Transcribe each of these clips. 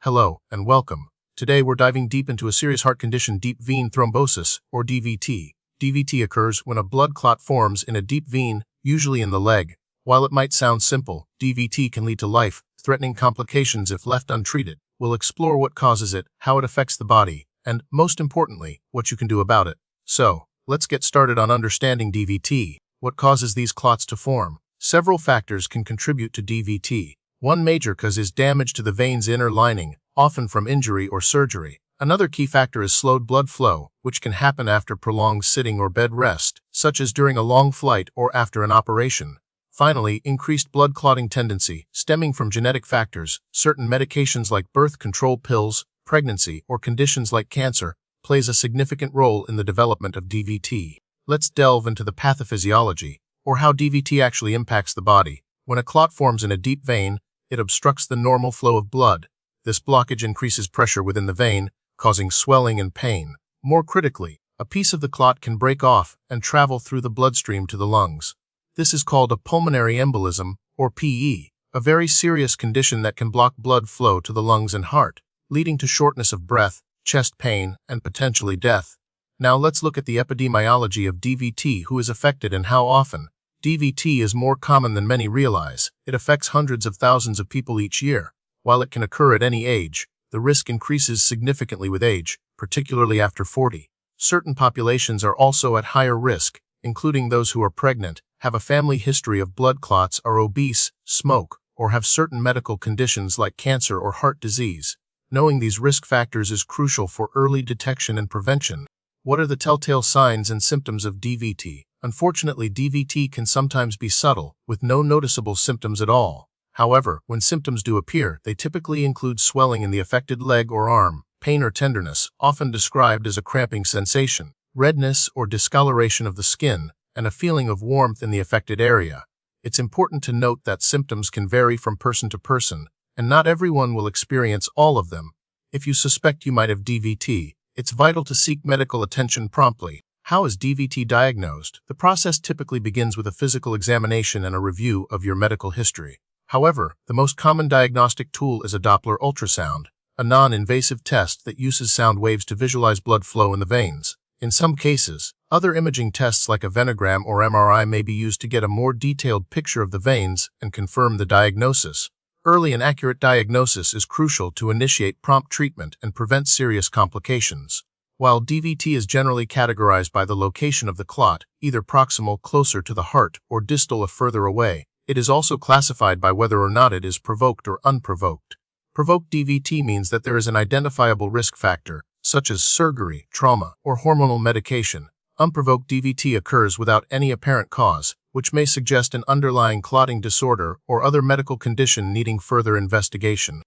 Hello, and welcome. Today we're diving deep into a serious heart condition, deep vein thrombosis, or DVT. DVT occurs when a blood clot forms in a deep vein, usually in the leg. While it might sound simple, DVT can lead to life-threatening complications if left untreated. We'll explore what causes it, how it affects the body, and, most importantly, what you can do about it. So, let's get started on understanding DVT. What causes these clots to form? Several factors can contribute to DVT. One major cause is damage to the vein's inner lining, often from injury or surgery. Another key factor is slowed blood flow, which can happen after prolonged sitting or bed rest, such as during a long flight or after an operation. Finally, increased blood clotting tendency, stemming from genetic factors, certain medications like birth control pills, pregnancy, or conditions like cancer, plays a significant role in the development of DVT. Let's delve into the pathophysiology, or how DVT actually impacts the body. When a clot forms in a deep vein, it obstructs the normal flow of blood. This blockage increases pressure within the vein, causing swelling and pain. More critically, a piece of the clot can break off and travel through the bloodstream to the lungs. This is called a pulmonary embolism, or PE, a very serious condition that can block blood flow to the lungs and heart, leading to shortness of breath, chest pain, and potentially death. Now let's look at the epidemiology of DVT, who is affected and how often. DVT is more common than many realize. It affects hundreds of thousands of people each year. While it can occur at any age, the risk increases significantly with age, particularly after 40. Certain populations are also at higher risk, including those who are pregnant, have a family history of blood clots, are obese, smoke, or have certain medical conditions like cancer or heart disease. Knowing these risk factors is crucial for early detection and prevention. What are the telltale signs and symptoms of DVT? Unfortunately, DVT can sometimes be subtle, with no noticeable symptoms at all. However, when symptoms do appear, they typically include swelling in the affected leg or arm, pain or tenderness, often described as a cramping sensation, redness or discoloration of the skin, and a feeling of warmth in the affected area. It's important to note that symptoms can vary from person to person, and not everyone will experience all of them. If you suspect you might have DVT, it's vital to seek medical attention promptly. How is DVT diagnosed? The process typically begins with a physical examination and a review of your medical history. However, the most common diagnostic tool is a Doppler ultrasound, a non-invasive test that uses sound waves to visualize blood flow in the veins. In some cases, other imaging tests like a venogram or MRI may be used to get a more detailed picture of the veins and confirm the diagnosis. Early and accurate diagnosis is crucial to initiate prompt treatment and prevent serious complications. While DVT is generally categorized by the location of the clot, either proximal closer to the heart or distal or further away, it is also classified by whether or not it is provoked or unprovoked. Provoked DVT means that there is an identifiable risk factor, such as surgery, trauma, or hormonal medication. Unprovoked DVT occurs without any apparent cause, which may suggest an underlying clotting disorder or other medical condition needing further investigation.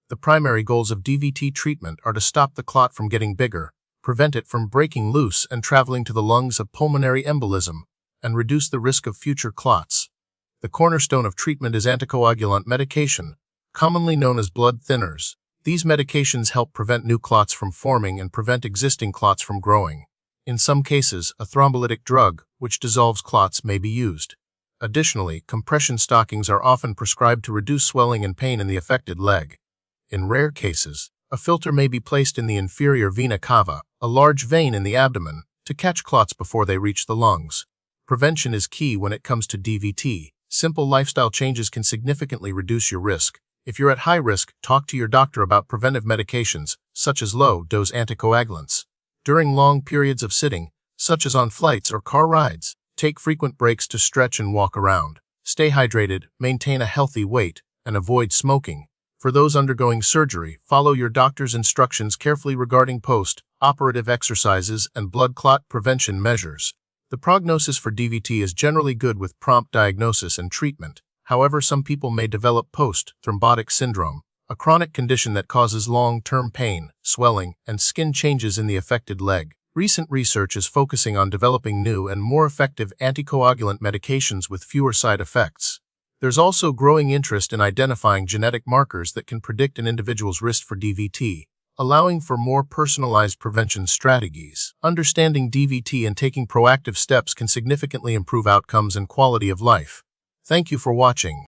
The primary goals of DVT treatment are to stop the clot from getting bigger, prevent it from breaking loose and traveling to the lungs of pulmonary embolism, and reduce the risk of future clots. The cornerstone of treatment is anticoagulant medication, commonly known as blood thinners. These medications help prevent new clots from forming and prevent existing clots from growing. In some cases, a thrombolytic drug, which dissolves clots, may be used. Additionally, compression stockings are often prescribed to reduce swelling and pain in the affected leg. In rare cases, a filter may be placed in the inferior vena cava, a large vein in the abdomen, to catch clots before they reach the lungs. Prevention is key when it comes to DVT. Simple lifestyle changes can significantly reduce your risk. If you're at high risk, talk to your doctor about preventive medications, such as low-dose anticoagulants. During long periods of sitting, such as on flights or car rides, take frequent breaks to stretch and walk around. Stay hydrated, maintain a healthy weight, and avoid smoking. For those undergoing surgery, follow your doctor's instructions carefully regarding post-operative exercises and blood clot prevention measures. The prognosis for DVT is generally good with prompt diagnosis and treatment. However, some people may develop post-thrombotic syndrome, a chronic condition that causes long-term pain, swelling, and skin changes in the affected leg. Recent research is focusing on developing new and more effective anticoagulant medications with fewer side effects. There's also growing interest in identifying genetic markers that can predict an individual's risk for DVT, allowing for more personalized prevention strategies. Understanding DVT and taking proactive steps can significantly improve outcomes and quality of life. Thank you for watching.